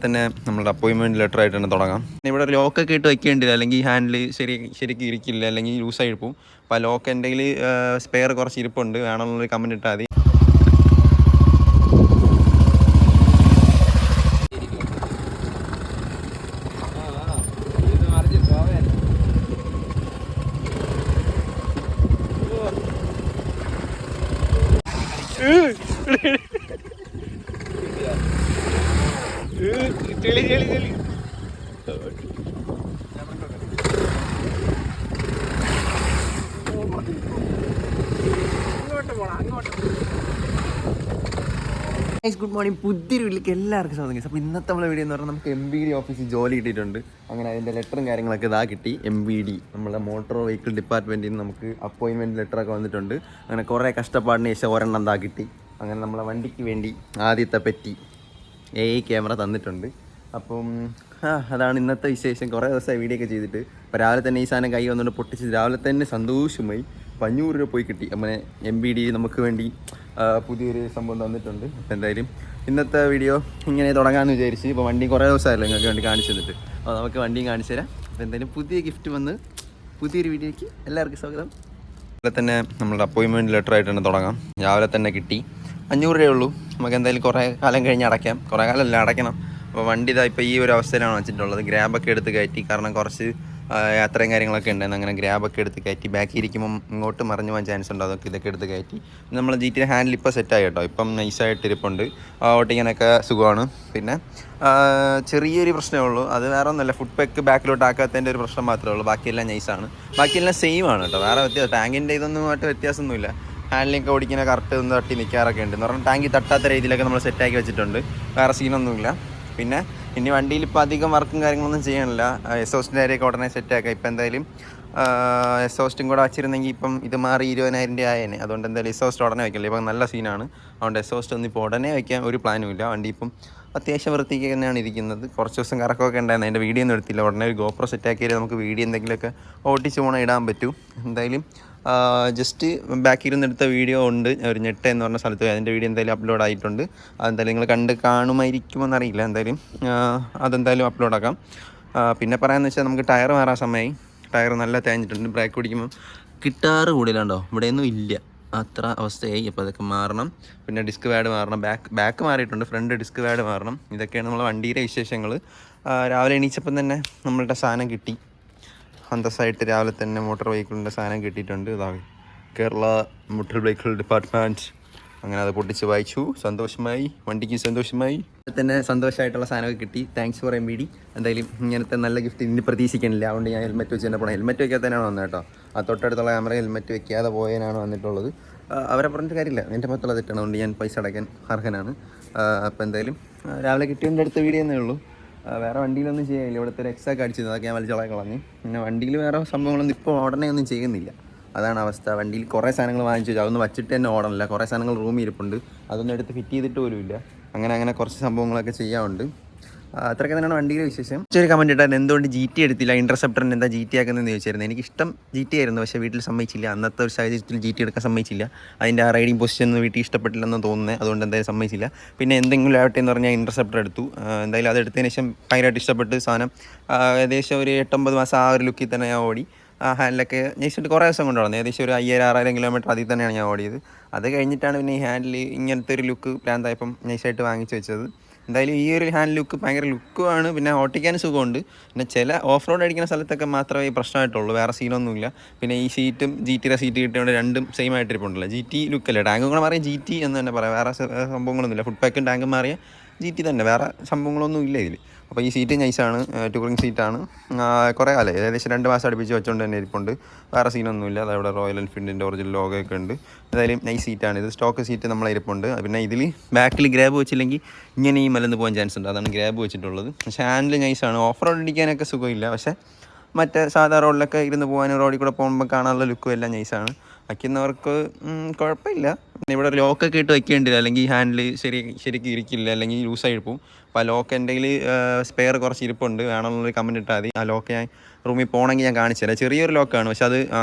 തന്നെ നമ്മുടെ appointment letter ആയിട്ട് തന്നെ തുടങ്ങാം. ഇവിടെ ലോക്കൊക്കെ ഇട്ട് വയ്ക്കേണ്ടില്ല, അല്ലെങ്കിൽ ഹാൻഡിൽ ശരിക്കും ഇരിക്കില്ല, അല്ലെങ്കിൽ ലൂസായി പോകും. അപ്പോൾ ആ ലോക്ക് എൻ്റെ കയ്യിൽ സ്പെയർ കുറച്ച് ഇരിപ്പുണ്ട്, വേണമെന്നുള്ളൊരു കമൻറ്റ് ഇട്ടാൽ മതി. ഗുഡ് മോർണിംഗ്, പുതിയൊരു വീട്ടിലേക്ക് എല്ലാവർക്കും സ്വാഗതം. അപ്പോൾ ഇന്നത്തെ നമ്മളെ വീഡിയോ എന്ന് പറഞ്ഞാൽ നമുക്ക് MVD ഓഫീസിൽ ജോലി കിട്ടിയിട്ടുണ്ട്. അങ്ങനെ അതിൻ്റെ ലെറ്ററും കാര്യങ്ങളൊക്കെ ഇതാ കിട്ടി. MVD നമ്മളെ മോട്ടോർ വെഹിക്കിൾ ഡിപ്പാർട്ട്മെൻറ്റിൽ നിന്ന് നമുക്ക് അപ്പോയിൻമെൻറ്റ് ലെറ്ററൊക്കെ വന്നിട്ടുണ്ട്. അങ്ങനെ കുറേ കഷ്ടപ്പാടിന് ശേഷം ഒരെണ്ണം ഇതാ കിട്ടി. അങ്ങനെ നമ്മളെ വണ്ടിക്ക് വേണ്ടി ആദ്യത്തെ പെറ്റി AI ക്യാമറ തന്നിട്ടുണ്ട്. അപ്പം അതാണ് ഇന്നത്തെ വിശേഷം. കുറേ ദിവസമായി വീഡിയോ ഒക്കെ ചെയ്തിട്ട് അപ്പോൾ രാവിലെ തന്നെ ഈ സാധനം കൈ വന്നുകൊണ്ട് പൊട്ടിച്ച് രാവിലെ തന്നെ സന്തോഷമായി 500 രൂപ പോയി കിട്ടി. അങ്ങനെ MVD നമുക്ക് വേണ്ടി പുതിയൊരു സംഭവം തന്നിട്ടുണ്ട്. അപ്പോൾ എന്തായാലും ഇന്നത്തെ വീഡിയോ ഇങ്ങനെ തുടങ്ങാമെന്ന് വിചാരിച്ച്. ഇപ്പോൾ വണ്ടി കുറേ ദിവസമായല്ലോ നിങ്ങൾക്ക് വേണ്ടി കാണിച്ചു തന്നിട്ട്, അപ്പോൾ നമുക്ക് വണ്ടിയും കാണിച്ചു തരാം. അപ്പോൾ എന്തായാലും പുതിയ ഗിഫ്റ്റ് വന്ന് പുതിയൊരു വീഡിയോയ്ക്ക് എല്ലാവർക്കും സ്വാഗതം. രാവിലെ തന്നെ നമ്മുടെ അപ്പോയിൻമെൻറ്റ് ലെറ്റർ ആയിട്ട് തന്നെ തുടങ്ങാം. രാവിലെ തന്നെ കിട്ടി. 500 രൂപയേ ഉള്ളൂ. നമുക്ക് എന്തായാലും കുറേ കാലം കഴിഞ്ഞ് അടയ്ക്കാം. കുറേ കാലമല്ല, അടയ്ക്കണം. അപ്പോൾ വണ്ടി ഇതാ ഇപ്പോൾ ഈ ഒരു അവസ്ഥയിലാണ് വെച്ചിട്ടുള്ളത്. ഗ്രാബൊക്കെ എടുത്ത് കയറ്റി, കാരണം കുറച്ച് യാത്രയും കാര്യങ്ങളൊക്കെ ഉണ്ടായിരുന്നു. അങ്ങനെ ഗ്രാബൊക്കെ എടുത്ത് കയറ്റി ബാക്കി ഇരിക്കുമ്പം ഇങ്ങോട്ട് മറിഞ്ഞു പോകാൻ ചാൻസ് ഉണ്ട്. അതൊക്കെ ഇതൊക്കെ എടുത്ത് കയറ്റി നമ്മൾ GT ഹാൻഡിൽ ഇപ്പോൾ സെറ്റായി കേട്ടോ. ഇപ്പം നൈസായിട്ട് ഇരിപ്പുണ്ട്. ഓട്ടിക്കാനൊക്കെ സുഖമാണ്. പിന്നെ ചെറിയൊരു പ്രശ്നമേ ഉള്ളൂ, അത് വേറെ ഒന്നുമല്ല, ഫുഡ് പാക്ക് ബാക്കിലോട്ട് ആക്കാത്തതിൻ്റെ ഒരു പ്രശ്നം മാത്രമേ ഉള്ളൂ. ബാക്കിയെല്ലാം നൈസാണ്, ബാക്കിയെല്ലാം സെയിം ആണ് കേട്ടോ. വേറെ വ്യത്യാസം ടാങ്കിൻ്റെ ഇതൊന്നുമായിട്ട് വ്യത്യാസമൊന്നുമില്ല. ഹാൻഡിലൊക്കെ ഓടിക്കുന്ന കറക്റ്റ് ഒന്ന് തട്ടി നിൽക്കാറൊക്കെ ഉണ്ട്. എന്ന് പറഞ്ഞാൽ ടാങ്കിൽ തട്ടാത്ത രീതിയിലൊക്കെ നമ്മൾ സെറ്റാക്കി വെച്ചിട്ടുണ്ട്. വേറെ സീനൊന്നുമില്ല. പിന്നെ ഇനി വണ്ടിയിൽ ഇപ്പോൾ അധികം വർക്കും കാര്യങ്ങളൊന്നും ചെയ്യാനില്ല. എക്സോസ്റ്റിൻ്റെ കാര്യമൊക്കെ ഉടനെ സെറ്റാക്കാം. ഇപ്പോൾ എന്തായാലും എക്സോസ്റ്റും കൂടെ വച്ചിരുന്നെങ്കിൽ ഇപ്പം ഇത് മാറി 20,000 രൂപ ആയേനെ. അതുകൊണ്ട് എന്തായാലും എക്സോസ്റ്റ് ഉടനെ വയ്ക്കില്ല. ഇപ്പം നല്ല സീനാണ്. അതുകൊണ്ട് എക്സോസ്റ്റ് ഒന്നും ഇപ്പോൾ ഉടനെ വയ്ക്കാൻ ഒരു പ്ലാനും ഇല്ല. വണ്ടി ഇപ്പം അത്യാവശ്യം വൃത്തിക്ക് തന്നെയാണ് ഇരിക്കുന്നത്. കുറച്ച് ദിവസം കറക്കമൊക്കെ ഉണ്ടായിരുന്നു, അതിൻ്റെ വീഡിയോ ഒന്നും എടുത്തില്ല. ഉടനെ ഒരു GoPro സെറ്റാക്കിയാൽ നമുക്ക് വീഡിയോ എന്തെങ്കിലുമൊക്കെ ഓട്ടിച്ച് പോകണം ഇടാൻ പറ്റും. എന്തായാലും ജസ്റ്റ് ബാക്കിൽ എടുത്ത വീഡിയോ ഉണ്ട്, ഒരു ഞെട്ട എന്ന് പറഞ്ഞ സ്ഥലത്ത്. അതിൻ്റെ വീഡിയോ എന്തായാലും അപ്ലോഡ് ആയിട്ടുണ്ട്. അതെന്തായാലും നിങ്ങൾ കാണുമായിരിക്കുമെന്നറിയില്ല. എന്തായാലും അതെന്തായാലും അപ്ലോഡാക്കാം. പിന്നെ പറയാമെന്ന് വെച്ചാൽ നമുക്ക് ടയർ മാറാൻ സമയമായി. ടയർ നല്ല തേഞ്ഞിട്ടുണ്ട്. ബ്രേക്ക് പിടിക്കുമ്പം കിട്ടാറ് കൂടുതലുണ്ടോ, ഇവിടെയൊന്നും ഇല്ല, അത്ര അവസ്ഥയായി. അപ്പോൾ അതൊക്കെ മാറണം. പിന്നെ ഡിസ്ക് പാഡ് മാറണം. ബാക്ക് മാറിയിട്ടുണ്ട്, ഫ്രണ്ട് ഡിസ്ക് പാഡ് മാറണം. ഇതൊക്കെയാണ് നമ്മളെ വണ്ടിയുടെ വിശേഷങ്ങൾ. രാവിലെ എണീച്ചപ്പം തന്നെ നമ്മളുടെ സാധനം കിട്ടി. അന്തസ്സായിട്ട് രാവിലെ തന്നെ മോട്ടോർ വെഹിക്കിളിൻ്റെ സാധനം കിട്ടിയിട്ടുണ്ട്. ഇതാകും കേരള മോട്ടോർ വെഹിക്കിൾ ഡിപ്പാർട്ട്മെൻറ്റ്. അങ്ങനെ അത് പൊട്ടിച്ച് വായിച്ചു. സന്തോഷമായി, വണ്ടിക്ക് സന്തോഷമായി. തന്നെ സന്തോഷമായിട്ടുള്ള സാധനമൊക്കെ കിട്ടി. Thanks for MVD. എന്തായാലും ഇങ്ങനത്തെ നല്ല ഗിഫ്റ്റ് ഇനി പ്രതീക്ഷിക്കുന്നില്ല. അതുകൊണ്ട് ഞാൻ ഹെൽമെറ്റ് വെച്ച് തന്നെ പോകണം. ഹെൽമെറ്റ് വയ്ക്കാത്തതിനാണ് വന്നത് കേട്ടോ. ആ തൊട്ടടുത്തുള്ള ക്യാമറ ഹെൽമെറ്റ് വെക്കാതെ പോയതിനാണ് വന്നിട്ടുള്ളത്. അവരെ പറഞ്ഞിട്ട് കാര്യമില്ല, എൻ്റെ ഭാഗത്തുള്ള തെറ്റാണ്. അതുകൊണ്ട് ഞാൻ പൈസ അടയ്ക്കാൻ അർഹനാണ്. അപ്പോൾ എന്തായാലും രാവിലെ കിട്ടിയതിൻ്റെ അടുത്ത വീഡിയോ എന്നേ ഉള്ളൂ. വേറെ വണ്ടിയിലൊന്നും ചെയ്യാനില്ല. ഇവിടുത്തെ ഒരു എക്സൊക്കെ അടിച്ചത്, അതൊക്കെ ഞാൻ വലിച്ചളാൻ കളഞ്ഞ്. പിന്നെ വണ്ടിയിൽ വേറെ സംഭവങ്ങളൊന്നും ഇപ്പോൾ ഉടനെ ഒന്നും ചെയ്യുന്നില്ല. അതാണ് അവസ്ഥ. വണ്ടിയിൽ കുറേ സാധനങ്ങൾ വാങ്ങിച്ചു വെച്ചു, അതൊന്നും വച്ചിട്ട് തന്നെ ഓടണില്ല. കുറേ സാധനങ്ങൾ റൂമിൽ ഇരിപ്പുണ്ട്, അതൊന്നും എടുത്ത് ഫിറ്റ് ചെയ്തിട്ട് പോലും ഇല്ല. അങ്ങനെ കുറച്ച് സംഭവങ്ങളൊക്കെ ചെയ്യാറുണ്ട്. അത്രയൊക്കെ തന്നെയാണ് വണ്ടിയുടെ വിശേഷം. ചെറിയ കമൻറ്റ് ഇട്ടാൽ എന്തുകൊണ്ട് GT എടുത്തില്ല, ഇൻ്റർസെപ്റ്ററിന് എന്താ GT ആക്കുന്നതെന്ന് ചോദിച്ചായിരുന്നു. എനിക്കിഷ്ടം GT ആയിരുന്നു, പക്ഷേ വീട്ടിൽ സമ്മതിച്ചില്ല. അന്നത്തെ ഒരു സാഹചര്യത്തിൽ GT എടുക്കാൻ സമ്മതിച്ചില്ല. അതിൻ്റെ ആ റൈഡിങ് പൊസിഷൻ ഒന്നും വീട്ടിൽ ഇഷ്ടപ്പെട്ടില്ലെന്ന് തോന്നുന്നത്. അതുകൊണ്ട് എന്തായാലും സമ്മതിച്ചില്ല. പിന്നെ എന്തെങ്കിലും ആവട്ടെ എന്ന് പറഞ്ഞാൽ ഇൻ്റർസെപ്റ്റർ എടുത്തു. എന്തായാലും അത് എടുത്തതിന് ശേഷം ഭയങ്കരമായിട്ട് ഇഷ്ടപ്പെട്ട് സാധനം. ഏകദേശം ഒരു 8-9 മാസം ആ ഒരു ലുക്കിൽ തന്നെ ഞാൻ ഓടി. ഹാൻഡിലൊക്കെ നൈസായിട്ട് കുറേ ദിവസം കൊണ്ട് നടന്നു. ഏകദേശം ഒരു 5000-6000 കിലോമീറ്റർ അതിൽ തന്നെയാണ് ഞാൻ ഓടിയത്. അത് കഴിഞ്ഞിട്ടാണ് പിന്നെ ഈ ഹാൻഡിൽ ഇങ്ങനത്തെ ഒരു ലുക്ക് പ്രാന്തായപ്പം നൈസായിട്ട് വാങ്ങിച്ച് വെച്ചത്. എന്തായാലും ഈ ഒരു ഹാൻഡ് ലുക്ക് ഭയങ്കര ലുക്കുമാണ്. പിന്നെ ഓട്ടിക്കാൻ സുഖമുണ്ട്. പിന്നെ ചില ഓഫ് റോഡ് അടിക്കുന്ന സ്ഥലത്തൊക്കെ മാത്രമേ ഈ പ്രശ്നമായിട്ടുള്ളൂ, വേറെ സീനൊന്നുമില്ല. പിന്നെ ഈ സീറ്റും GTയുടെ സീറ്റ് കിട്ടിയതുകൊണ്ട് രണ്ടും സെയിം ആയിട്ടിരിപ്പുണ്ടല്ലോ. GT ലുക്കല്ലേ, ടാങ്കും കൂടെ മാറിയ GT എന്ന് തന്നെ പറയാം. വേറെ സംഭവങ്ങളൊന്നുമില്ല. ഫുഡ് പാക്കും ടാങ്കും മാറിയ GT തന്നെ, വേറെ സംഭവങ്ങളൊന്നും ഇല്ല ഇതിൽ. അപ്പോൾ ഈ സീറ്റ് നൈസാണ്, ടൂറിങ് സീറ്റാണ്. കുറേ കാലം ഏകദേശം 2 മാസം അടുപ്പിച്ച് വെച്ചുകൊണ്ട് തന്നെ ഇരിപ്പുണ്ട്. വേറെ സീനൊന്നുമില്ല. അതവിടെ റോയൽ എൻഫീൽഡിൻ്റെ ഒറിജിനൽ ലോഗൊക്കെ ഉണ്ട്. എന്തായാലും നൈസ് സീറ്റാണ് ഇത്. സ്റ്റോക്ക് സീറ്റ് നമ്മളെ ഇരിപ്പുണ്ട്. പിന്നെ ഇതിൽ ബാക്കിൽ ഗ്രാബ് വെച്ചില്ലെങ്കിൽ ഇങ്ങനെ ഈ മലന്ന് പോകാൻ ചാൻസ് ഉണ്ട്. അതാണ് ഗ്രാബ് വെച്ചിട്ടുള്ളത്. പക്ഷേ ഹാൻഡിൽ നൈസാണ്. ഓഫ് റോഡ് അടിക്കാനൊക്കെ സുഖമില്ല, പക്ഷേ മറ്റേ സാധാ റോഡിലൊക്കെ ഇരുന്ന് പോകാനും റോഡിൽ കൂടെ പോകുമ്പോൾ കാണാനുള്ള ലുക്കും എല്ലാം നൈസാണ്. വയ്ക്കുന്നവർക്ക് കുഴപ്പമില്ല. പിന്നെ ഇവിടെ ലോക്കൊക്കെ ഇട്ട് വയ്ക്കേണ്ടില്ല, അല്ലെങ്കിൽ ഹാൻഡിൽ ശരിക്കും ഇരിക്കില്ല, അല്ലെങ്കിൽ ലൂസായി പോകും. അപ്പോൾ ആ ലോക്ക് എൻ്റെ കയ്യിൽ സ്പെയർ കുറച്ച് ഇരിപ്പുണ്ട്, വേണമെന്നുള്ളൊരു കമൻറ്റ് ഇട്ടാൽ മതി. ആ ലോക്ക് ഞാൻ റൂമിൽ പോകണമെങ്കിൽ ഞാൻ കാണിച്ചു തരാം. ചെറിയൊരു ലോക്കാണ്, പക്ഷെ അത്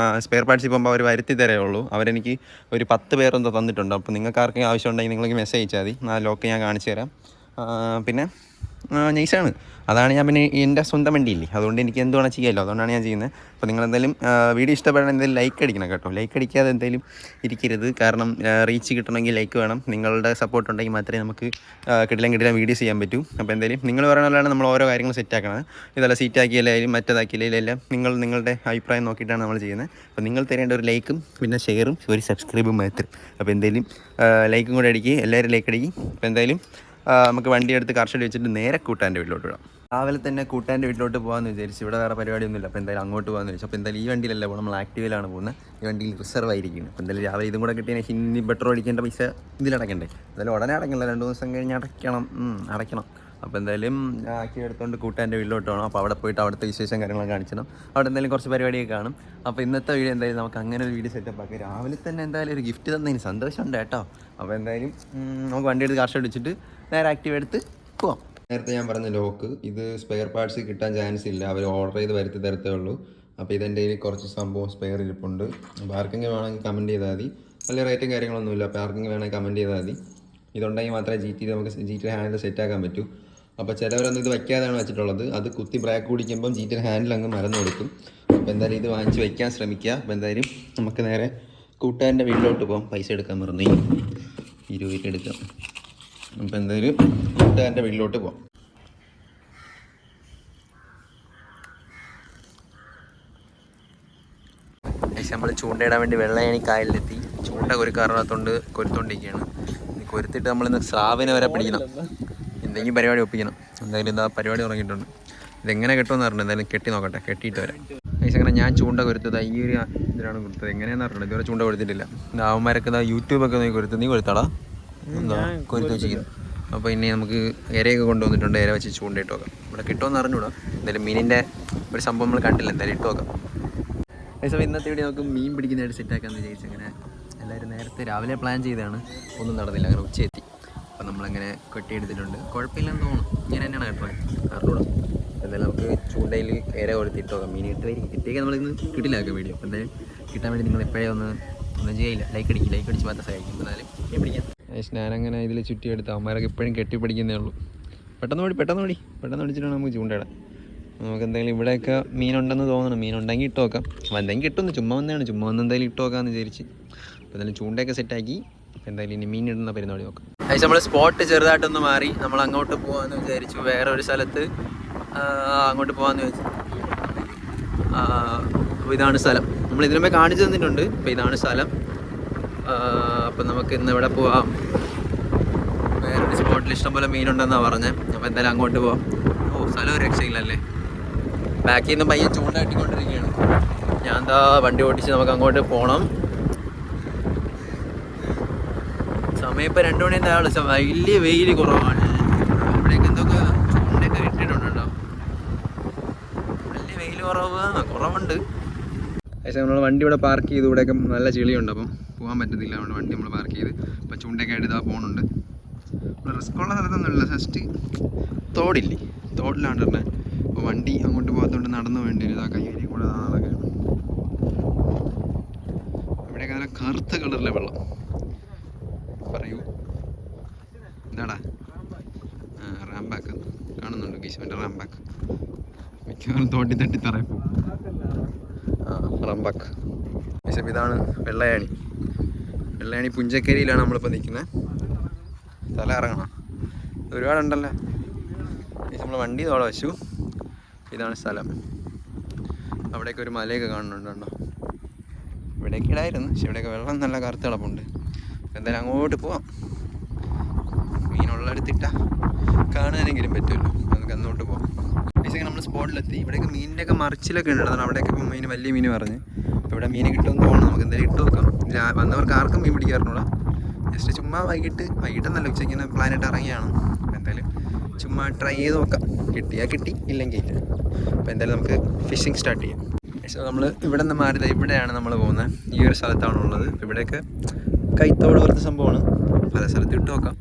സ്പെയർ പാർട്സിൽ പോകുമ്പോൾ അവർ വരുത്തി തരുള്ളൂ. അവരെനിക്ക് ഒരു 10 പേരെന്തോ തന്നിട്ടുണ്ട്. അപ്പോൾ നിങ്ങൾക്ക് ആർക്കെങ്കിലും ആവശ്യം ഉണ്ടെങ്കിൽ നിങ്ങൾക്ക് മെസ്സേജ് അയച്ചാൽ മതി. ആ ലോക്ക് ഞാൻ കാണിച്ചു തരാം. പിന്നെ നൈസാണ്. അതാണ് ഞാൻ പിന്നെ എൻ്റെ സ്വന്തം വണ്ടിയില്ലേ, അതുകൊണ്ട് എനിക്ക് എന്ത് വേണം ചെയ്യാമല്ലോ, അതുകൊണ്ടാണ് ഞാൻ ചെയ്യുന്നത്. അപ്പോൾ നിങ്ങളെന്തായാലും വീഡിയോ ഇഷ്ടപ്പെടാൻ എന്തായാലും ലൈക്ക് അടിക്കണം കേട്ടോ. ലൈക്ക് അടിക്കാതെ എന്തായാലും ഇരിക്കരുത്, കാരണം റീച്ച് കിട്ടണമെങ്കിൽ ലൈക്ക് വേണം. നിങ്ങളുടെ സപ്പോർട്ട് ഉണ്ടെങ്കിൽ മാത്രമേ നമുക്ക് കിട്ടില്ല വീഡിയോസ് ചെയ്യാൻ പറ്റൂ. അപ്പോൾ എന്തായാലും നിങ്ങൾ പറയണ നമ്മൾ ഓരോ കാര്യങ്ങൾ സെറ്റാക്കണം. ഇതെല്ലാം സീറ്റാക്കിയാലും മറ്റേതാക്കിയാലും എല്ലാം നിങ്ങളുടെ അഭിപ്രായം നോക്കിയിട്ടാണ് നമ്മൾ ചെയ്യുന്നത്. അപ്പോൾ നിങ്ങൾ തരേണ്ട ഒരു ലൈക്കും പിന്നെ ഷെയറും ഒരു സബ്സ്ക്രൈബും മാത്രം. അപ്പോൾ എന്തായാലും ലൈക്കും കൂടെ അടിക്കുക, എല്ലാവരും ലൈക്ക് അടിക്കും. അപ്പോൾ എന്തായാലും നമുക്ക് വണ്ടി എടുത്ത് കർഷകർ വെച്ചിട്ട് നേരെ കൂട്ടാൻ്റെ വീട്ടിലോട്ട് വിടാം. രാവിലെ തന്നെ കൂട്ടാൻ്റെ വീട്ടിലോട്ട് പോകാമെന്ന് വിചാരിച്ചു. ഇവിടെ വേറെ പരിപാടിയൊന്നുമില്ല. അപ്പോൾ എന്തായാലും അങ്ങോട്ട് പോകാമെന്ന് വിചാരിച്ചു. അപ്പോൾ എന്തായാലും ഈ വണ്ടിയിലല്ല പോകുന്നത്, നമ്മൾ ആക്റ്റീവിലാണ് പോകുന്നത്. ഈ വണ്ടിയിൽ റിസർവ് ആയിരിക്കുന്നത്. അപ്പോൾ എന്തായാലും രാവിലെ ഇതും കൂടെ കിട്ടിയാൽ ഇനി പെട്രോൾ അടിക്കേണ്ട പൈസ ഇതിലടക്കണ്ടേ. എന്തായാലും ഉടനെ അടയ്ക്കില്ല, 2 ദിവസം കഴിഞ്ഞ് അടയ്ക്കണം. അപ്പോൾ എന്തായാലും ആക്കി എടുത്തുകൊണ്ട് കൂട്ടാൻ്റെ വീട്ടിലോട്ട് പോകണം. അപ്പോൾ അവിടെ പോയിട്ട് അവിടുത്തെ വിശേഷം കാര്യങ്ങളൊക്കെ കാണിക്കണം. അവിടെ എന്തായാലും കുറച്ച് പരിപാടിയൊക്കെ കാണും. അപ്പോൾ ഇന്നത്തെ വീഡിയോ എന്തായാലും നമുക്ക് അങ്ങനെ ഒരു വീഡിയോ സെറ്റപ്പ് ആക്കി. രാവിലെ തന്നെ എന്തായാലും ഒരു ഗിഫ്റ്റ് തന്നതിന് സന്തോഷമുണ്ട് കേട്ടോ. അപ്പോൾ എന്തായാലും നമുക്ക് വണ്ടി എടുത്ത് കാർഷ അടിച്ചിട്ട് നേരെ ആക്റ്റീവ് എടുത്ത് പോവാം. നേരത്തെ ഞാൻ പറഞ്ഞ ലോക്ക്, ഇത് സ്പെയർ പാർട്സ് കിട്ടാൻ ചാൻസ് ഇല്ല, അവർ ഓർഡർ ചെയ്ത് വരുത്തി തരത്തേ ഉള്ളൂ. അപ്പോൾ ഇതെൻ്റെ കയ്യിൽ കുറച്ച് സംഭവം സ്പെയർ ഇരിപ്പുണ്ട്. അപ്പോൾ ആർക്കെങ്കിലും വേണമെങ്കിൽ കമൻറ്റ് ചെയ്താൽ മതി. വലിയ റേറ്റും കാര്യങ്ങളൊന്നുമില്ല. അപ്പോൾ ആർക്കെങ്കിലും വേണമെങ്കിൽ കമൻറ്റ് ചെയ്താൽ മതി. ഇതുണ്ടെങ്കിൽ മാത്രമേ നമുക്ക് GT ഹാൻഡിൽ സെറ്റാക്കാൻ പറ്റൂ. അപ്പോൾ ചിലവരൊന്നും ഇത് വയ്ക്കാതെയാണ് വെച്ചിട്ടുള്ളത്. അത് കുത്തി ബ്രേക്ക് കുടിക്കുമ്പം GT ഹാൻഡിൽ അങ്ങ് മറന്നു കൊടുക്കും. അപ്പോൾ എന്തായാലും ഇത് വാങ്ങിച്ച് വയ്ക്കാൻ ശ്രമിക്കുക. അപ്പോൾ എന്തായാലും നമുക്ക് നേരെ കൂട്ടുകാരൻ്റെ വീട്ടിലോട്ട് പോകാം. പൈസ എടുക്കാൻ മറന്നു, 20 എടുക്കാം. അപ്പോൾ എന്തായാലും കൂട്ടുകാരൻ്റെ വീട്ടിലോട്ട് പോകാം. നമ്മൾ ചൂണ്ടയിടാൻ വേണ്ടി വെള്ളയണി കായലിലെത്തി. ചൂണ്ട കൊരുക്കാറിനകത്തോണ്ട് കൊരുത്തോണ്ടിരിക്കുകയാണ്. കൊരുത്തിട്ട് നമ്മളിന്ന് സ്രാവിനെ വരെ പിടിക്കണം, എന്തെങ്കിലും പരിപാടി ഒപ്പിക്കണം. എന്തായാലും ഇതാ പരിപാടി തുടങ്ങിയിട്ടുണ്ട്. ഇതെങ്ങനെ കിട്ടുമെന്ന് പറഞ്ഞിട്ട് എന്തായാലും കെട്ടി നോക്കട്ടെ, കെട്ടിയിട്ട് വരാം. അങ്ങനെ ഞാൻ ചൂണ്ട കൊരുത്തത് ഈ ഒരു ഇതിലാണ് കൊടുത്തത്. എങ്ങനെയാണെന്ന് പറഞ്ഞത് ഇതുവരെ ചൂണ്ട കൊടുത്തിട്ടില്ല. അവന്മാരൊക്കെ ഇതാ യൂട്യൂബൊക്കെ നോക്കി കൊരുത്ത്. നീ കൊരുത്താടാ, എന്താ കൊരുത്ത് വെച്ചിരിക്കുന്നു. അപ്പോൾ ഇനി നമുക്ക് ഇരയൊക്കെ കൊണ്ടുവന്നിട്ടുണ്ട്. ഇര വെച്ച് ചൂണ്ടയിട്ട് നോക്കാം. ഇവിടെ കിട്ടുമെന്ന് അറിഞ്ഞൂടാ. എന്തായാലും മീനിൻ്റെ ഒരു സംഭവം നമ്മൾ കണ്ടില്ല, എന്തായാലും ഇട്ട് നോക്കാം. അതേസമയം ഇന്നത്തെ വീഡിയോ നമുക്ക് മീൻ പിടിക്കുന്നതായിട്ട് സെറ്റാക്കാമെന്ന് വിചാരിച്ചു. അങ്ങനെ എല്ലാവരും നേരത്തെ രാവിലെ പ്ലാൻ ചെയ്താണ്, ഒന്നും നടന്നില്ല. അങ്ങനെ ഉച്ചയെത്തി. അപ്പോൾ നമ്മളങ്ങനെ കെട്ടിയെടുത്തിട്ടുണ്ട്. കുഴപ്പമില്ലെന്ന് തോന്നുന്നു. ഇങ്ങനെ തന്നെയാണ് കേട്ടോ, അറിഞ്ഞൂടാ. എന്തായാലും നമുക്ക് ചൂണ്ടയിൽ ഇര കൊടുത്തിട്ട് നോക്കാം. മീൻ കിട്ടിയൊക്കെ നമ്മളിന്ന് കിട്ടില്ലാക്കാം വീഡിയോ. അപ്പോൾ എന്തായാലും കിട്ടാൻ വേണ്ടി നിങ്ങൾ എപ്പോഴേ ഒന്നും ചെയ്യില്ല, ലൈക്ക് അടിച്ച് മാത്രം സഹായിക്കും. എന്നാലും മീൻ പിടിക്കാം. ഞാനങ്ങനെ ഇതിൽ ചുറ്റിയെടുത്ത് അവന്മാരൊക്കെ ഇപ്പോഴും കെട്ടിപ്പിടിക്കുന്നേ ഉള്ളൂ. പെട്ടെന്ന് പിടിച്ചിട്ടാണ് നമുക്ക് ചൂണ്ടയിടാം. നമുക്ക് എന്തായാലും ഇവിടെയൊക്കെ മീനുണ്ടെന്ന് തോന്നണം. മീനുണ്ടെങ്കിൽ ഇട്ട് നോക്കാം. എന്തെങ്കിലും കിട്ടുമെന്ന് ചുമ്മാ എന്തായാലും ഇട്ട് നോക്കാമെന്ന് വിചാരിച്ച്. അപ്പോൾ എന്തായാലും ചൂണ്ടയൊക്കെ സെറ്റാക്കി. അപ്പോൾ എന്തായാലും ഇനി മീൻ ഇടുന്ന പരിപാടി നോക്കാം. അതിന് നമ്മൾ സ്പോട്ട് ചെറുതായിട്ടൊന്ന് മാറി നമ്മൾ അങ്ങോട്ട് പോകാമെന്ന് വിചാരിച്ചു. വേറെ ഒരു സ്ഥലത്ത് അങ്ങോട്ട് പോകാമെന്ന് വിചാരിച്ചു. അപ്പോൾ ഇതാണ് സ്ഥലം. നമ്മൾ ഇതിനുമ്പേ കാണിച്ചു തന്നിട്ടുണ്ട്. അപ്പോൾ ഇതാണ് സ്ഥലം. അപ്പം നമുക്ക് ഇന്ന് ഇവിടെ പോവാം. വേറൊരു സ്പോട്ടിൽ ഇഷ്ടംപോലെ മീനുണ്ടെന്നാണ് പറഞ്ഞത്. അപ്പോൾ എന്തായാലും അങ്ങോട്ട് പോവാം. സ്ഥലം ഒരു രക്ഷയില്ലല്ലേ. ബാക്കിൽ നിന്ന് പയ്യൻ ചൂണ്ട കെട്ടിക്കൊണ്ടിരിക്കുകയാണ്. ഞാൻ എന്താ വണ്ടി ഓടിച്ച് നമുക്ക് അങ്ങോട്ട് പോകണം. സമയം ഇപ്പോൾ 2 മണിൻ്റെ ആൾ. വലിയ വെയിൽ കുറവാണ്. ഇവിടെയൊക്കെ എന്തൊക്കെ ചൂണ്ടയൊക്കെ ഇട്ടിട്ടുണ്ടോ. വലിയ വെയിൽ കുറവുണ്ട്. പക്ഷേ നമ്മൾ വണ്ടി ഇവിടെ പാർക്ക് ചെയ്ത്. ഇവിടെയൊക്കെ നല്ല ചെളിയുണ്ട്, അപ്പം പോകാൻ പറ്റത്തില്ല. അതുകൊണ്ട് വണ്ടി നമ്മൾ പാർക്ക് ചെയ്ത് അപ്പോൾ ചൂണ്ടയൊക്കെ ആയിട്ട് ഇതാ പോകുന്നുണ്ട്. ഇവിടെ റിസ്ക്കുള്ള സ്ഥലത്തൊന്നുമില്ല. ജസ്റ്റ് തോടിലാണ് പറഞ്ഞത്. അപ്പോൾ വണ്ടി അങ്ങോട്ട് പോകാത്തതുകൊണ്ട് നടന്നു വേണ്ടി വരും. ആ കയ്യേരി കൂടെ നടക്കുകയാണ്. ഇവിടെയൊക്കെ നല്ല കറുത്ത കളറിലെ വെള്ളം. പറയൂ എന്താടാ? റാംബാക്ക് കാണുന്നുണ്ട്. ഗീശ്വൻ്റെ റാംബാക്ക് മിക്കവാറും തോട്ടി തട്ടി തറയും. റാംബാക്ക്. പക്ഷേ ഇതാണ് വെള്ളയാണി പുഞ്ചക്കരിയിലാണ് നമ്മളിപ്പോൾ നിൽക്കുന്നത്. സ്ഥലം ഇറങ്ങണം, ഒരുപാടുണ്ടല്ലോ. നമ്മൾ വണ്ടി തോടെ വെച്ചു. ഇതാണ് സ്ഥലം. അവിടെയൊക്കെ ഒരു മലയൊക്കെ കാണുന്നുണ്ട് കേട്ടോ. ഇവിടെയൊക്കെ ഇടായിരുന്നു, പക്ഷെ ഇവിടെയൊക്കെ വെള്ളം നല്ല കറുത്ത കിടപ്പുണ്ട്. എന്തായാലും അങ്ങോട്ട് പോവാം. മീനുള്ളടുത്തിട്ടാ കാണാനെങ്കിലും പറ്റുമല്ലോ. നമുക്ക് അങ്ങോട്ട് പോവാം. പക്ഷേ നമ്മൾ സ്പോട്ടിലെത്തി. ഇവിടെയൊക്കെ മീനിൻ്റെയൊക്കെ മറിച്ചിലൊക്കെ ഉണ്ട്. അവിടെയൊക്കെ ഇപ്പോൾ വലിയ മീൻ പറഞ്ഞ്. അപ്പോൾ ഇവിടെ മീൻ കിട്ടുമെന്ന് തോന്നുന്നു. നമുക്ക് എന്തായാലും ഇട്ട് നോക്കാം. വന്നവർക്ക് ആർക്കും മീൻ പിടിക്കാറുണ്ടോ. ജസ്റ്റ് ചുമ്മാ വൈകിട്ടെന്നല്ല ഉച്ചയ്ക്ക് ഇങ്ങനെ പ്ലാനായിട്ട് ഇറങ്ങിയാണ്. അപ്പോൾ എന്തായാലും ചുമ്മാ ട്രൈ ചെയ്ത് നോക്കാം. കിട്ടിയാൽ കിട്ടി, ഇല്ലെങ്കിൽ ഇല്ല. അപ്പോൾ എന്തായാലും നമുക്ക് ഫിഷിങ് സ്റ്റാർട്ട് ചെയ്യാം. പക്ഷേ നമ്മൾ ഇവിടെ നിന്ന് മാറിയത് ഇവിടെയാണ് നമ്മൾ പോകുന്നത്. ഈ ഒരു സ്ഥലത്താണുള്ളത്. ഇവിടെയൊക്കെ കൈത്തോട് പോലത്തെ സംഭവമാണ്. പല സ്ഥലത്ത് ഇട്ട് നോക്കാം.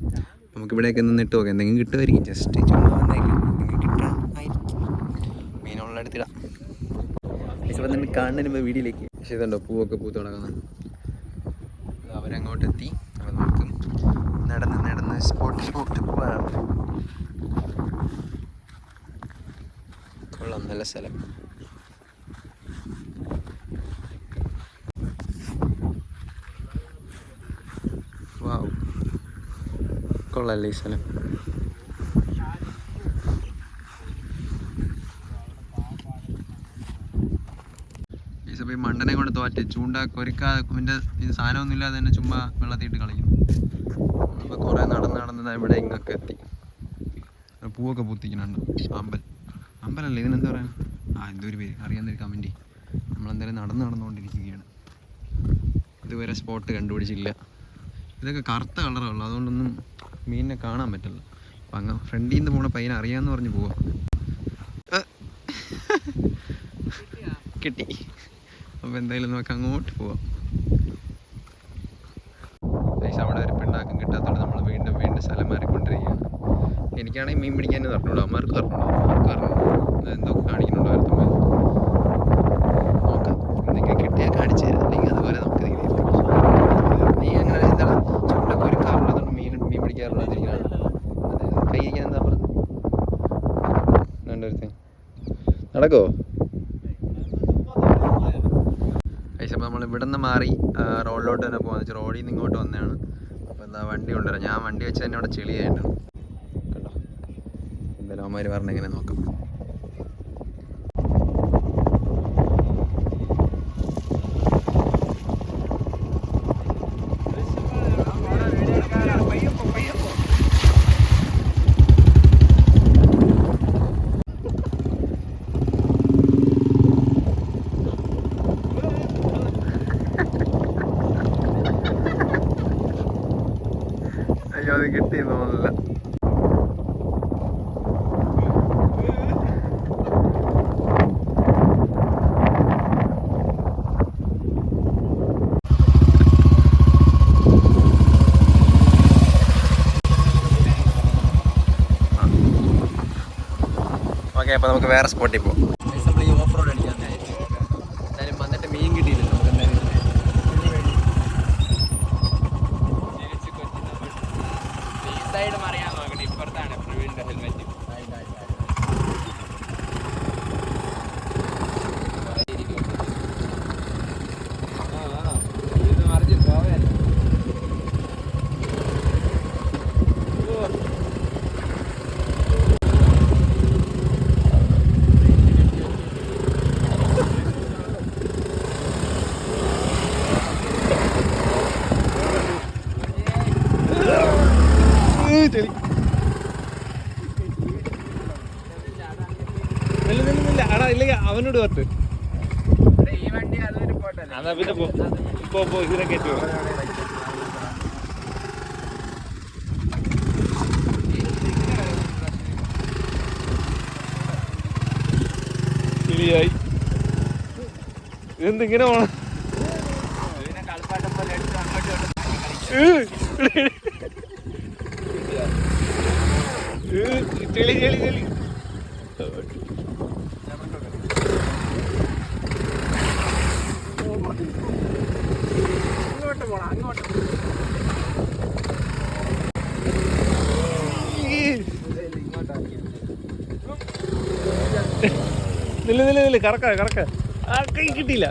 നമുക്ക് ഇവിടെയൊക്കെ നിന്ന് ഇട്ട് നോക്കാം. എന്തെങ്കിലും കിട്ടുമായിരിക്കും. ജസ്റ്റ് ചുമ്മാ വന്നേക്കും, എന്തെങ്കിലും കിട്ടാനായിരിക്കും. മീനുള്ളടുത്തിടാം. പക്ഷേ അപ്പം തന്നെ കാണുന്നതിന് വീഡിയോയിലേക്ക്. പക്ഷേ ഇതുണ്ടോ പൂവൊക്കെ പൂത്ത് തുടങ്ങുന്നത്. അവരങ്ങോട്ടെത്തി. അപ്പോൾ നമുക്ക് നടന്ന് സ്പോട്ടിലോട്ട് പോകാം. കൊള്ളാം, നല്ല സ്ഥലം. വാവ്, കൊള്ളാല്ലേ ഈ സ്ഥലം. ഈ മണ്ടനെ കൊണ്ട് തോറ്റ് ചൂണ്ട കൊരിക്കാൻ്റെ സാധനമൊന്നും ഇല്ലാതെ തന്നെ ചുമ്മാ വെള്ളത്തിയിട്ട് കളിക്കും. അപ്പോൾ കുറേ നടന്ന് ഇവിടെ ഇങ്ങൊക്കെ എത്തി. പൂവൊക്കെ പൂത്തിക്കുന്നുണ്ട്. അമ്പലല്ലേ ഇതിനെന്താ പറയുക? എന്തോ ഒരു പേര് അറിയാവുന്നൊരു കമൻറ്റ്. നമ്മളെന്തായാലും നടന്നുകൊണ്ടിരിക്കുകയാണ്. ഇതുവരെ സ്പോട്ട് കണ്ടുപിടിച്ചില്ല. ഇതൊക്കെ കറുത്ത കളറുള്ളൂ, അതുകൊണ്ടൊന്നും മീനിനെ കാണാൻ പറ്റില്ല. അപ്പം അങ്ങ് ഫ്രണ്ടിൽ നിന്ന് പോണ പയ്യനെ അറിയാമെന്ന് പറഞ്ഞ് പോവാം. കിട്ടി. അപ്പോൾ എന്തായാലും നമുക്ക് അങ്ങോട്ട് പോവാം. അവിടെ ഒരു പിണ്ണാക്കും കിട്ടാത്തതുകൊണ്ട് നമ്മൾ വീണ്ടും സ്ഥലം മാറിക്കൊണ്ടിരിക്കുകയാണ്. എനിക്കാണെങ്കിൽ മീൻ പിടിക്കാൻ പറഞ്ഞോളൂ, അമ്മമാർക്ക് പറഞ്ഞോളൂ. എന്തൊക്കെ കാണിക്കുന്നുണ്ടോ അടുത്തുമ്പോൾ നോക്കാം. എന്തൊക്കെ കിട്ടിയാൽ കാണിച്ചു തരാം, അല്ലെങ്കിൽ അതുപോലെ നമുക്ക് നീ അങ്ങനെ എന്താണ് ചൂണ്ടൊക്കെ ഒരു കാറുള്ളതുകൊണ്ട് മീൻ പിടിക്കാറുള്ളതിരിക്കുകയാണ്. കൈ കഴിക്കാൻ എന്താ പറഞ്ഞത്? രണ്ടൊരുത്തൻ നടക്കോ? അപ്പോൾ നമ്മൾ ഇവിടെ നിന്ന് മാറി റോഡിലോട്ട് തന്നെ പോകാന്ന് വെച്ചാൽ റോഡിൽ നിന്ന് ഇങ്ങോട്ട് വന്നതാണ്. അപ്പോൾ എന്താ വണ്ടി കൊണ്ടുവരാം. ഞാൻ വണ്ടി വെച്ച് തന്നെ അവിടെ ചെളിയായിട്ടാണ് കേട്ടോ. എന്തായാലും അവന്മാർ പറഞ്ഞെങ്ങനെ നോക്കാം. അയ്യോ, അത് കിട്ടിയെന്ന് തോന്നുന്നില്ല. ഓക്കെ, അപ്പോൾ നമുക്ക് വേറെ സ്പോട്ടിൽ പോകാം. നമ്മൾ ഈ ഓഫ് റോഡ് അടിക്കാൻ എന്തായാലും വന്നിട്ട് മീൻ കിട്ടിയില്ലല്ലോ. നമുക്ക് എന്തായാലും സൈഡ് മറിയാൻ നോക്കട്ടെ. ഇപ്പുറത്താണ് പ്രവീണിന്റെ ഹെൽമെറ്റ്. ഇത് മറിച്ച് പോവാൻ അവനോട് പത്ത്. ഈ വണ്ടി അതൊരു പോട്ടല്ലേ, പിന്നെ പോ ഇതിനെ കയറ്റുമോ? ശരിയായി. ഇതെന്തിങ്ങനെ പോണം? കളിപ്പാട്ടം പോലെ എടുത്ത് അങ്ങോട്ട് ചെളി ചെളി ചെളി. അങ്ങോട്ട് പോണം, അങ്ങോട്ട്. നില്ല കറക്ക ആ കൈ കിട്ടിയില്ല.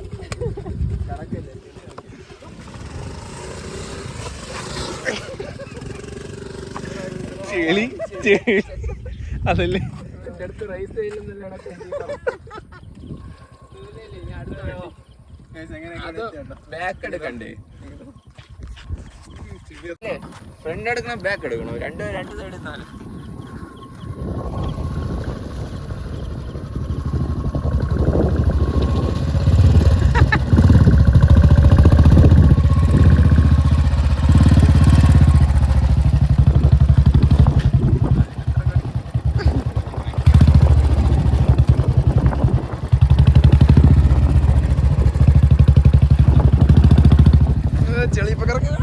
ചെളി ചെളി അതല്ലേ ബാക്ക് എടുക്കണ്ടേ? ഫ്രണ്ട് എടുക്കണം, ബാക്ക് എടുക്കണോ? രണ്ട് സൈഡ് ഇരുന്നാലും ചെളിയിപ്പോ കിടക്കുക.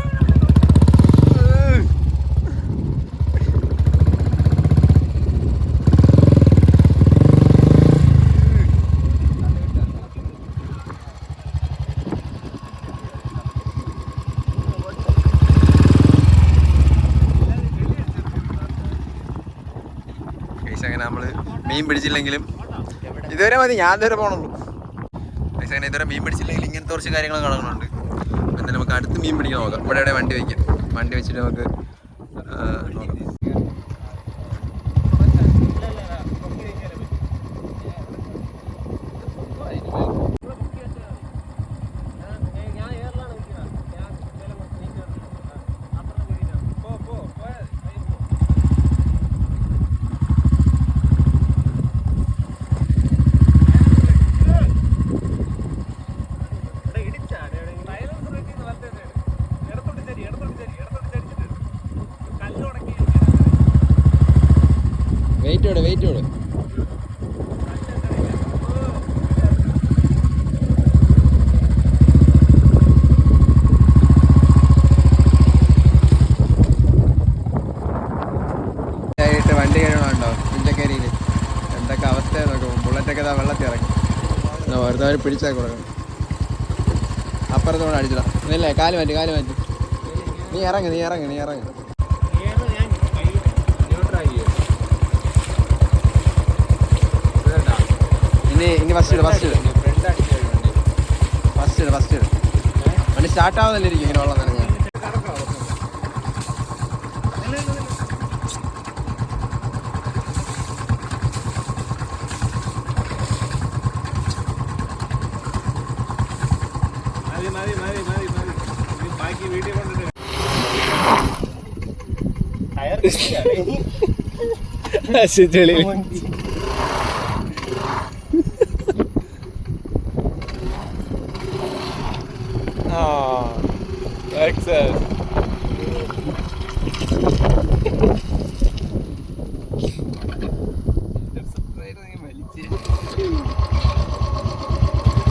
അങ്ങനെ നമ്മള് മീൻ പിടിച്ചില്ലെങ്കിലും ഇതുവരെ മതി, ഞാൻ ഇതുവരെ പോകണുള്ളൂ. ഇതുവരെ മീൻ പിടിച്ചില്ലെങ്കിൽ ഇങ്ങനത്തെ കുറച്ച് കാര്യങ്ങൾ കാണുന്നുണ്ട്. എന്തായാലും നമുക്ക് അടുത്ത് മീൻ പിടിക്കാൻ നോക്കാം. ഇവിടെ ഇവിടെ വണ്ടി വയ്ക്കാം. വണ്ടി വെച്ചിട്ട് നമുക്ക് നോക്കാം. വെയിറ്റ് വിട്. വണ്ടി കഴിയണോ പുഞ്ചക്കരിയിൽ എന്തൊക്കെ അവസ്ഥയാണ് നോക്കും. ബുള്ളറ്റൊക്കെ ഇതാ വെള്ളത്തിൽ ഇറങ്ങി. ഓരോരുത്തവർ പിടിച്ചാൽ കൊടുക്കണം. അപ്പുറത്തോടെ അടിച്ചിടാം. ഇല്ലേ, കാല് മാറ്റി. നീ ഇറങ്ങ്. ഇനി ഫസ്റ്റ് ഇട്. വണ്ടി സ്റ്റാർട്ട് ആവുന്നല്ലേ ഇരിക്കും ഇങ്ങനെ വെള്ളം നനഞ്ഞാൽ. ബാക്കി വീട്ടിൽ കൊണ്ടിട്ട് ചെളി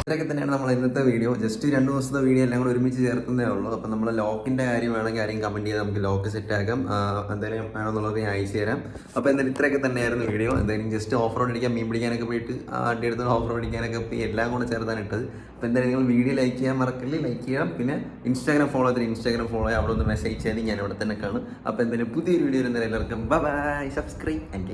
ഇതൊക്കെ തന്നെയാണ് നമ്മൾ ഇന്നത്തെ വീഡിയോ. ജസ്റ്റ് 2 ദിവസത്തെ വീഡിയോ എല്ലാം കൂടെ ഒരുമിച്ച് ചേർക്കുന്നേ ഉള്ളൂ. അപ്പം നമ്മൾ ലോക്കിൻ്റെ കാര്യം വേണമെങ്കിൽ ആരെങ്കിലും കമൻറ്റ് ചെയ്താൽ നമുക്ക് ലോക്ക് സെറ്റ് ആക്കാം. എന്തായാലും വേണമെന്നുള്ളത് ഞാൻ അയച്ചു തരാം. അപ്പോൾ എന്തായാലും ഇത്രയൊക്കെ തന്നെയായിരുന്നു വീഡിയോ. എന്തായാലും ജസ്റ്റ് ഓഫ് റോഡ് അടിക്കാൻ, മീൻ പിടിക്കാനൊക്കെ പോയിട്ട് വണ്ടി എടുത്ത് ഓഫ് റോഡ് അടിക്കാനൊക്കെ പോയി എല്ലാം കൂടെ ചേർത്താണ് ഇട്ടത്. അപ്പോൾ എന്തായാലും നിങ്ങൾ വീഡിയോ ലൈക്ക് ചെയ്യാൻ മറക്കില്ല, ലൈക്ക് ചെയ്യാം. പിന്നെ ഇൻസ്റ്റാഗ്രാം ഫോളോ ചെയ്യാം. അവിടെ ഒന്ന് മെസ്സേജ് ചെയ്യാൻ ഞാൻ അവിടെ തന്നെ കാണും. അപ്പോൾ എന്തായാലും പുതിയൊരു വീഡിയോ വരുന്നവരെ എല്ലാവർക്കും ബൈ, സബ്സ്ക്രൈബ് ആൻഡ്